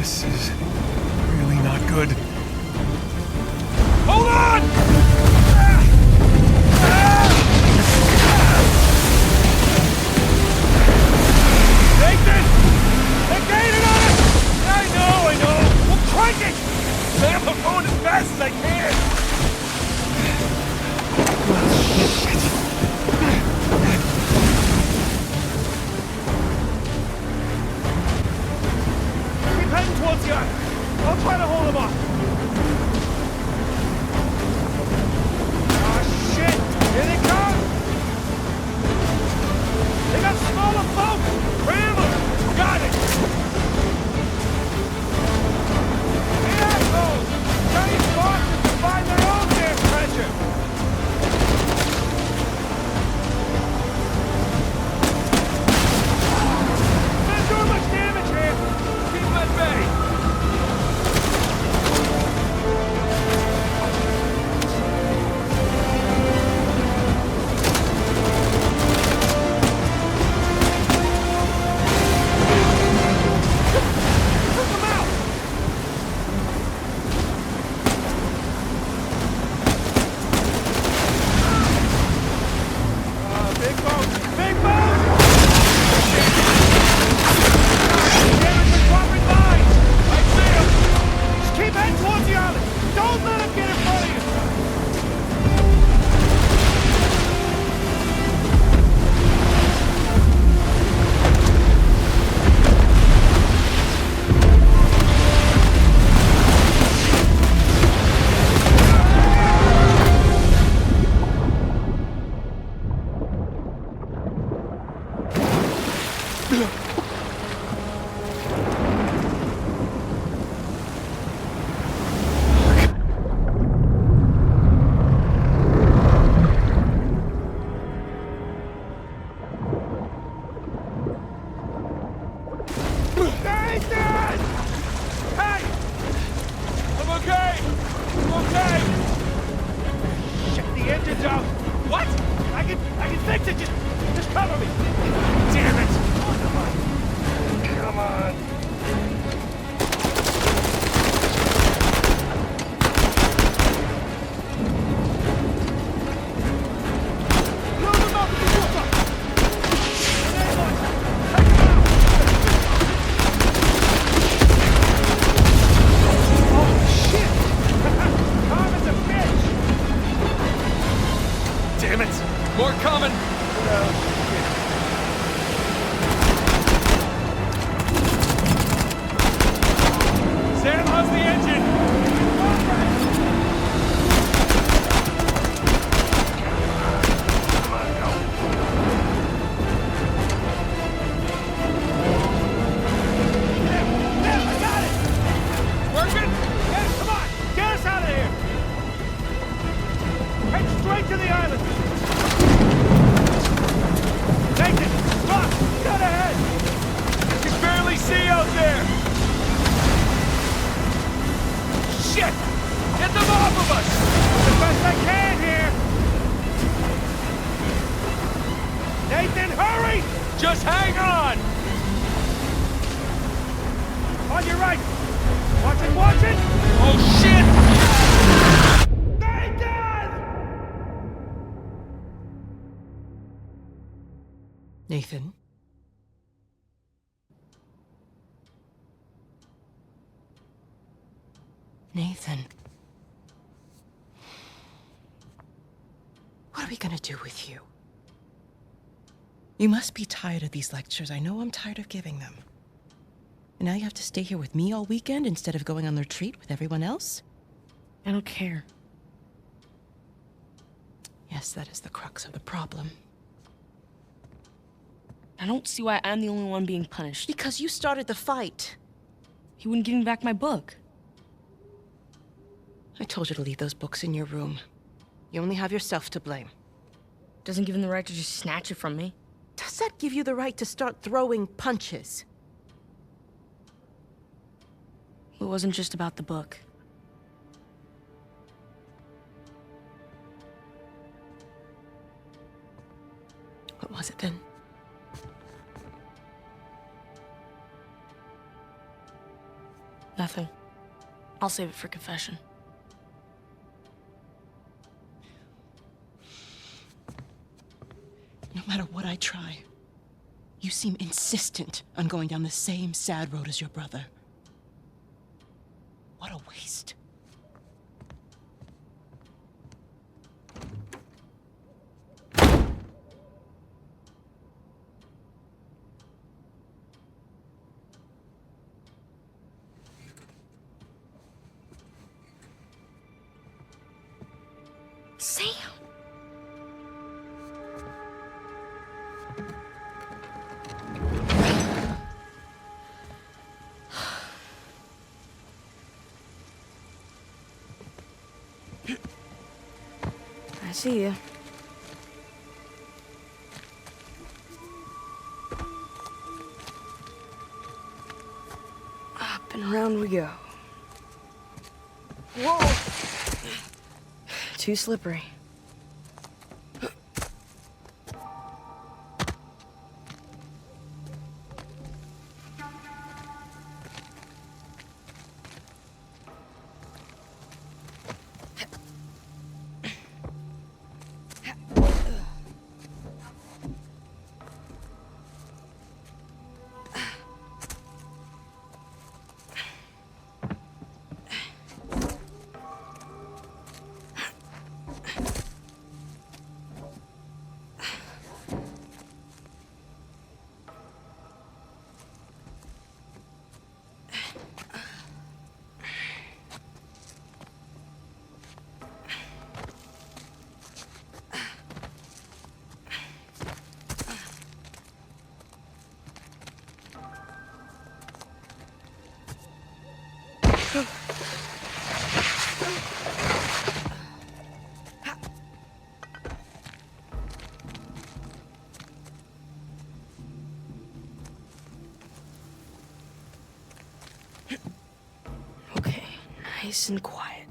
This is really not good. Hold on! Nathan! They're gaining on us! I know! We'll crank it! Sam, I'm going as fast as I can! Keep heading towards the island. I'll try to hold them off. Oh, shit! Here they come! They got smaller boats! Ram them! Got it! Hey, assholes! Chinese bosses can find their own damn treasure! Not doing much damage here! Keep them at bay! Nathan? Nathan? What are we gonna do with you? You must be tired of these lectures. I know I'm tired of giving them. And now you have to stay here with me all weekend instead of going on the retreat with everyone else? I don't care. Yes, that is the crux of the problem. I don't see why I'm the only one being punished. Because you started the fight. He wouldn't give me back my book. I told you to leave those books in your room. You only have yourself to blame. Doesn't give him the right to just snatch it from me. Does that give you the right to start throwing punches? It wasn't just about the book. What was it then? Nothing. I'll save it for confession. No matter what I try, you seem insistent on going down the same sad road as your brother. What a waste. Sam! I see you. Up and around we go. Whoa! Too slippery. Okay, nice and quiet.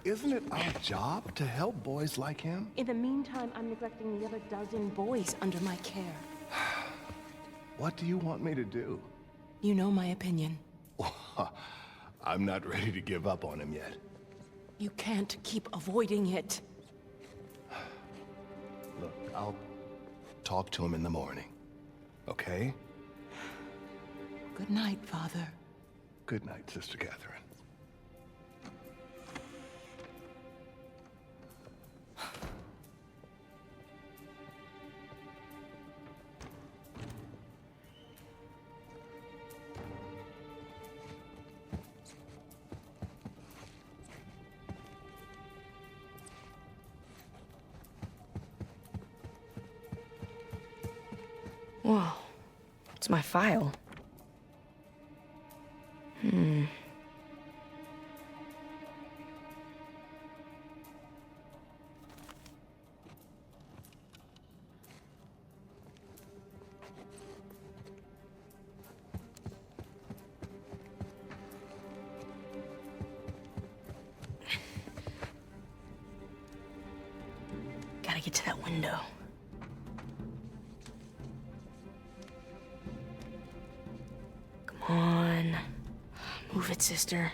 Isn't it our job to help boys like him? In the meantime, I'm neglecting the other dozen boys under my care. What do you want me to do? You know my opinion. I'm not ready to give up on him yet. You can't keep avoiding it. Look, I'll talk to him in the morning. Okay? Good night, Father. Good night, Sister Catherine. Whoa. It's my file. Gotta get to that window. Come on. Move it, sister.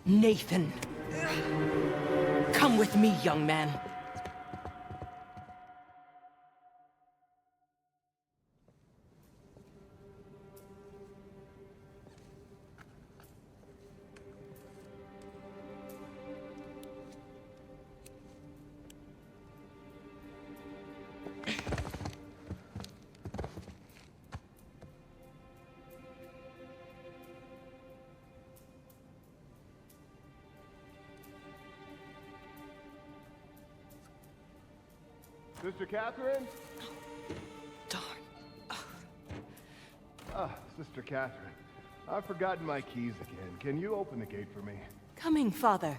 Nathan. Come with me, young man. Sister Catherine? Darn. Ah, Sister Catherine. I've forgotten my keys again. Can you open the gate for me? Coming, Father.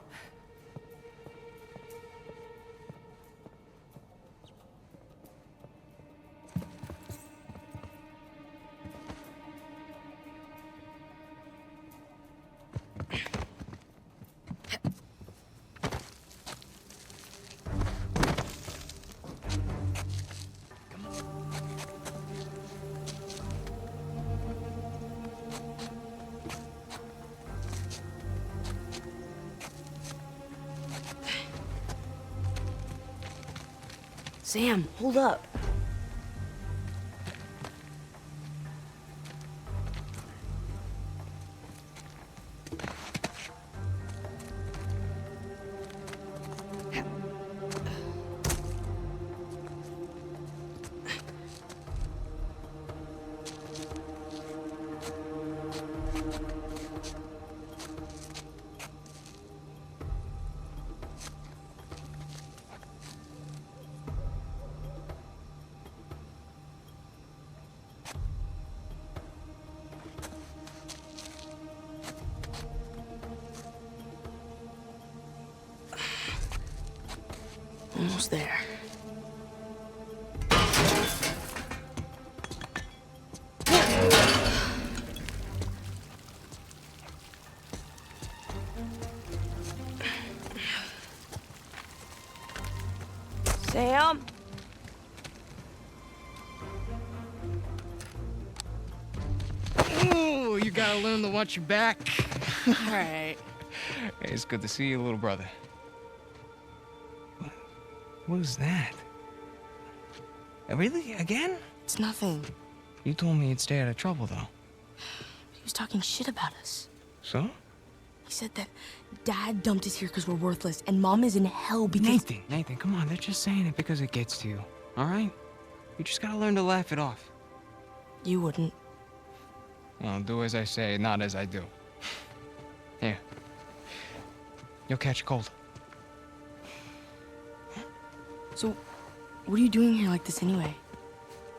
Sam, hold up. Almost there. Sam? Ooh, you gotta learn to watch your back. All right. Hey, it's good to see you, little brother. What was that? Really? Again? It's nothing. You told me you'd stay out of trouble, though. He was talking shit about us. So? He said that Dad dumped us here because we're worthless, and Mom is in hell because... Nathan, come on. They're just saying it because it gets to you, all right? You just gotta learn to laugh it off. You wouldn't. Well, do as I say, not as I do. Here. You'll catch a cold. So, what are you doing here like this anyway?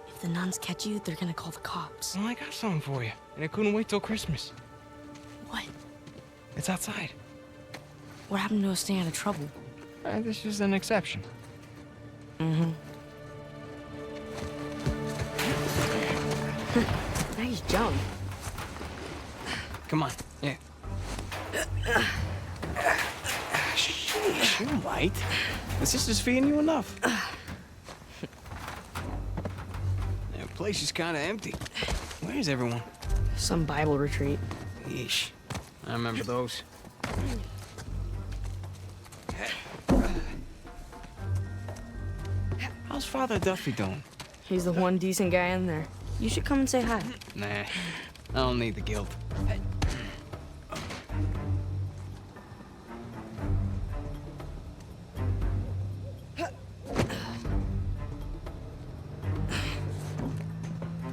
If the nuns catch you, they're gonna call the cops. Well, I got something for you, and it couldn't wait till Christmas. What? It's outside. What happened to us staying out of trouble? This is an exception. Mm-hmm. Nice jump. Come on, yeah. Sheesh, you might. The sister's feeding you enough. The place is kind of empty. Where's everyone? Some Bible retreat. Yeesh. I remember those. How's Father Duffy doing? He's the one decent guy in there. You should come and say hi. Nah, I don't need the guilt.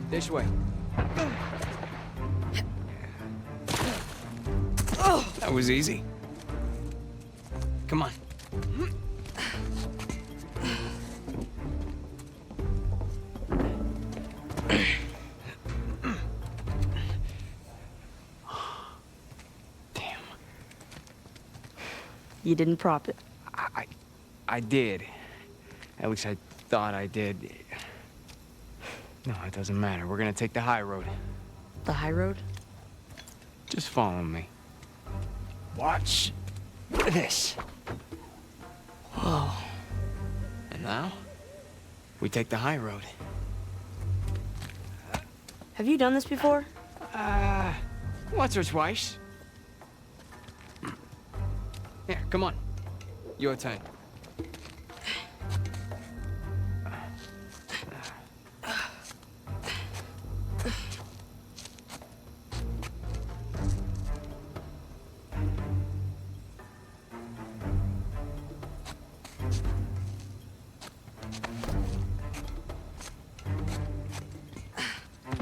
This way. That was easy. Come on. Damn. You didn't prop it. I did. At least I thought I did. No, it doesn't matter. We're gonna take the high road. The high road? Just follow me. Watch this. Whoa. And now, we take the high road. Have you done this before? Once or twice. Here, come on. Your turn.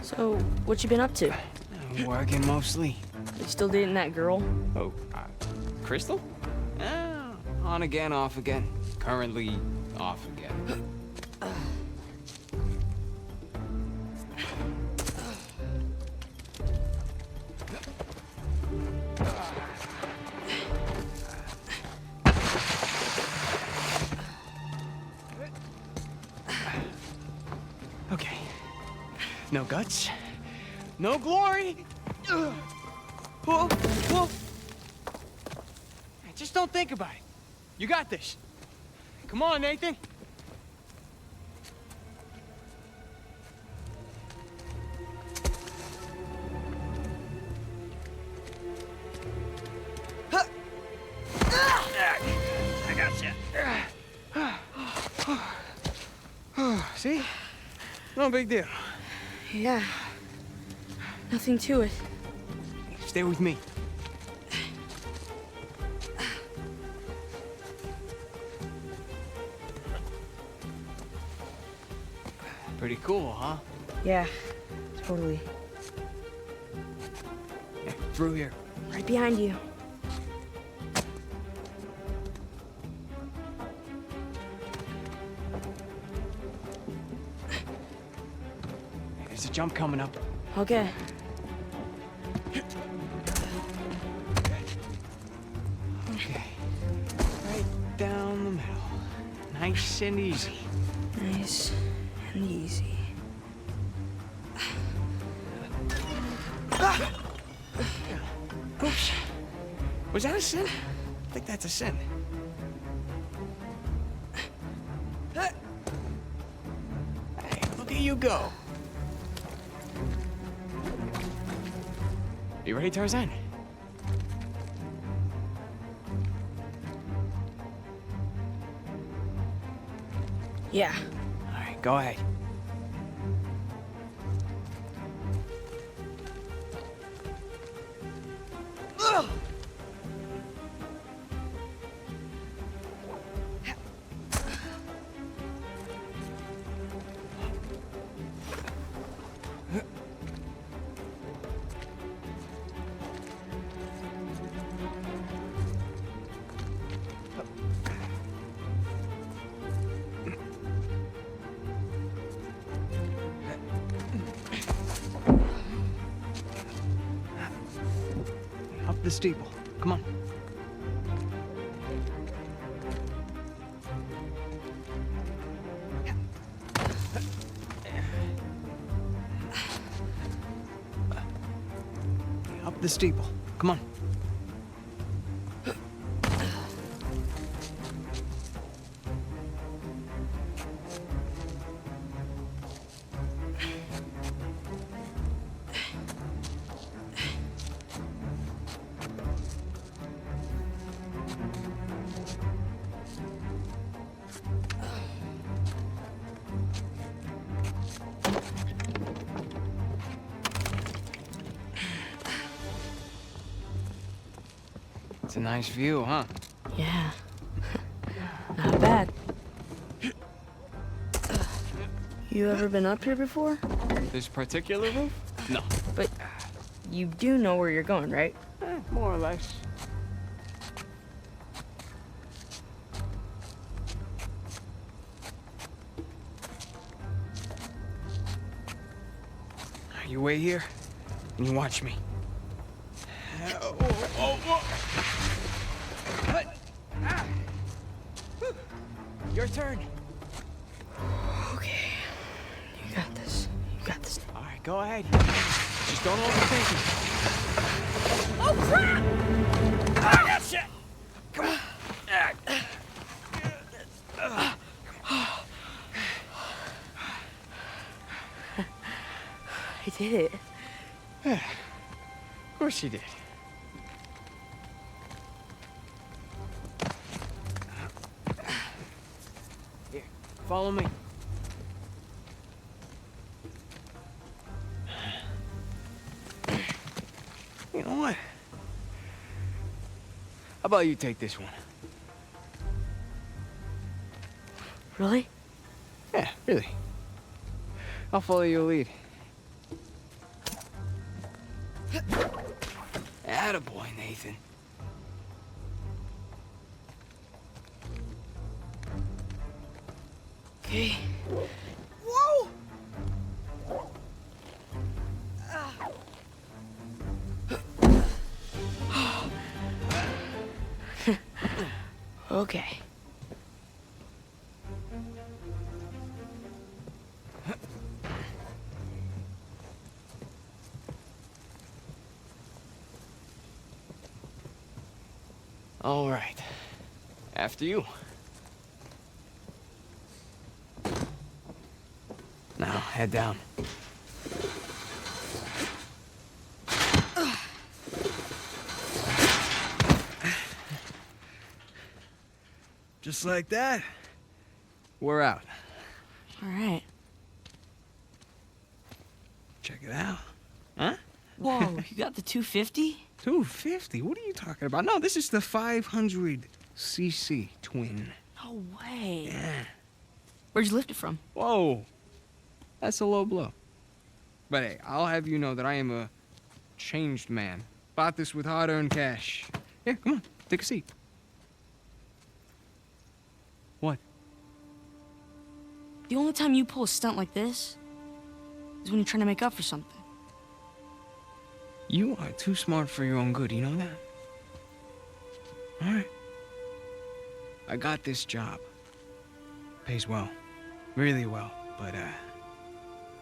So, what you been up to? Working mostly. You still dating that girl? Oh, Crystal? On again, off again. Currently off again. Okay. No guts. No glory. Whoa, whoa. Just don't think about it. You got this. Come on, Nathan. I gotcha. See? No big deal. Yeah. Nothing to it. Stay with me. Pretty cool, huh? Yeah, totally. Yeah, through here. Right behind you. There's a jump coming up. Okay. Okay. Right down the middle. Nice and easy. Nice and easy. Oops. Was that a sin? I think that's a sin. Hey, look at you go. You ready, Tarzan? Yeah. All right, go ahead. Up the steeple. Come on. Up the steeple. Come on. It's a nice view, huh? Yeah. Not bad. You ever been up here before? This particular roof? No. But you do know where you're going, right? More or less. You wait here, and you watch me. Your turn. Okay. You got this. You got this. All right, go ahead. Just don't overthink it. Oh, crap! I got shit! Come on. I did it. Of course you did. Follow me. You know what? How about you take this one? Really? Yeah, really. I'll follow your lead. Attaboy, Nathan. Okay. Whoa! Okay. All right. After you. Now, head down. Just like that, we're out. All right. Check it out. Huh? Whoa, you got the 250? 250? What are you talking about? No, this is the 500cc twin. No way. Yeah. Where'd you lift it from? Whoa. That's a low blow. But hey, I'll have you know that I am a changed man. Bought this with hard-earned cash. Yeah, come on, take a seat. What? The only time you pull a stunt like this is when you're trying to make up for something. You are too smart for your own good, you know that? All right. I got this job. Pays well. Really well. But, I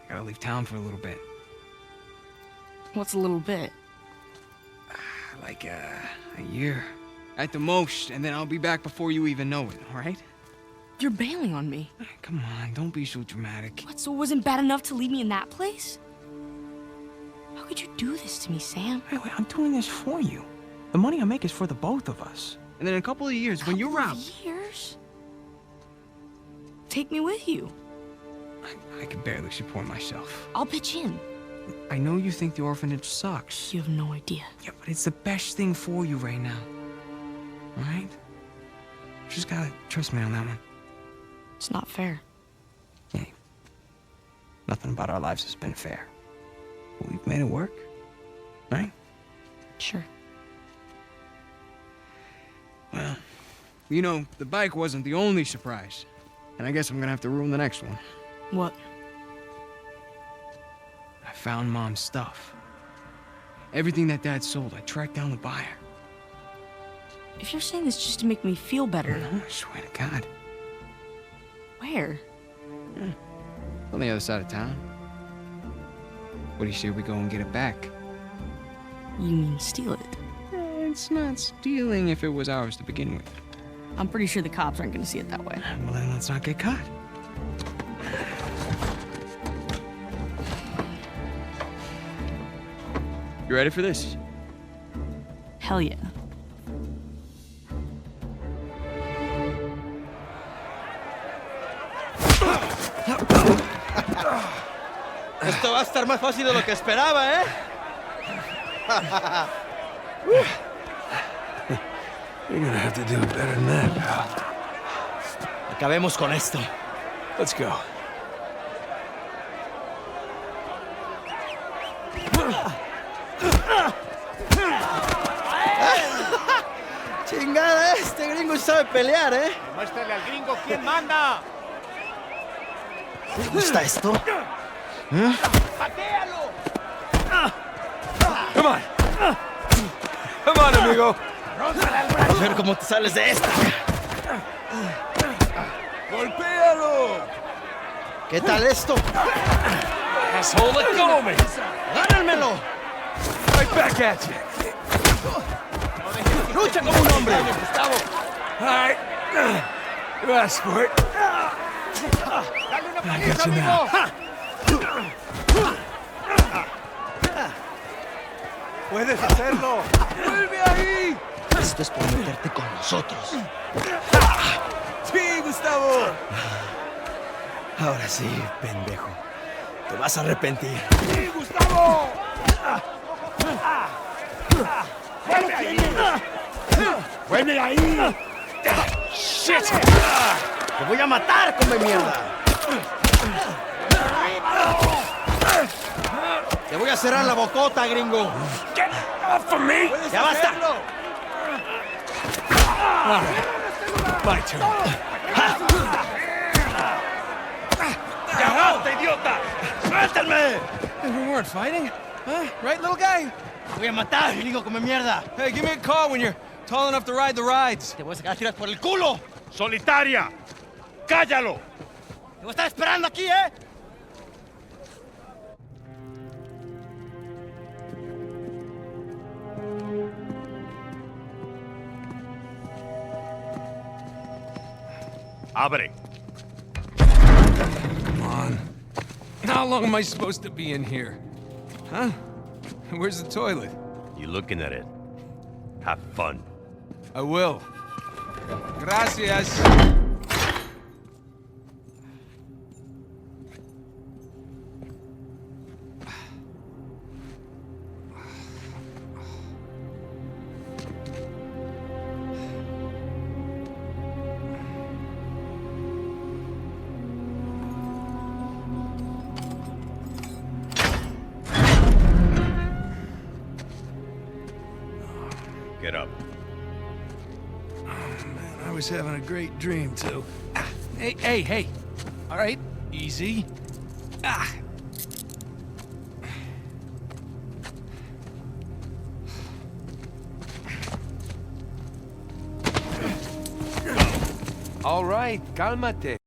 gotta leave town for a little bit. What's a little bit? Like, a year. At the most, and then I'll be back before you even know it, all right? You're bailing on me. Come on, don't be so dramatic. What, so it wasn't bad enough to leave me in that place? How could you do this to me, Sam? Wait, I'm doing this for you. The money I make is for the both of us. And then in a couple of years, when you're out... Years? Take me with you. I can barely support myself. I'll pitch in. I know you think the orphanage sucks. You have no idea. Yeah, but it's the best thing for you right now. All right? Just gotta trust me on that one. It's not fair. Hey, nothing about our lives has been fair. But we've made it work, right? Sure. Well, you know, the bike wasn't the only surprise. And I guess I'm gonna have to ruin the next one. What? I found Mom's stuff. Everything that Dad sold, I tracked down the buyer. If you're saying this just to make me feel better... No, I swear to God. Where? On the other side of town. What do you say we go and get it back? You mean steal it? It's not stealing if it was ours to begin with. I'm pretty sure the cops aren't gonna see it that way. Well, then let's not get caught. You ready for this? Hell yeah. Esto va a estar más fácil de lo que esperaba, ¿eh? You're gonna have to do it better than that, pal. Acabemos con esto. Let's go. Chingada, este gringo sabe pelear, ¿eh? Muéstrale al gringo quién manda. ¿Te gusta esto? ¡Patealo! Come on. Come on, amigo. A ver cómo te sales de esta. ¡Golpéalo! ¿Qué tal esto? Asshole, let go of me. ¡Gánenmelo! Right back at you. ¡Lucha como un hombre! All right. You asked for it. I got you now. Puedes hacerlo. ¡Vuelve ahí! Esto es por meterte con nosotros. Sí, Gustavo. Ahora sí, pendejo. Te vas a arrepentir. ¡Sí, Gustavo! ¡Vuelve ahí! ¡Vuelve ahí! ¡Shit! ¡Te voy a matar, come mierda! Te voy a cerrar la bocota, gringo. Get off of me! ¡Ya basta! My turn. ¡Ya basta, idiota! ¡Suéltame! We weren't fighting, huh? Right, little guy? Te voy a matar, gringo, come mierda. Hey, give me a call when you're tall enough to ride the rides. Te voy a sacar tiras por el culo. ¡Solitaria! ¡Cállalo! Te voy a estar esperando aquí, ¿eh? Abre. Come on. How long am I supposed to be in here? Huh? Where's the toilet? You looking at it? Have fun. I will. Gracias. Get up. I was having a great dream, too. Hey. All right, easy. All right, cálmate.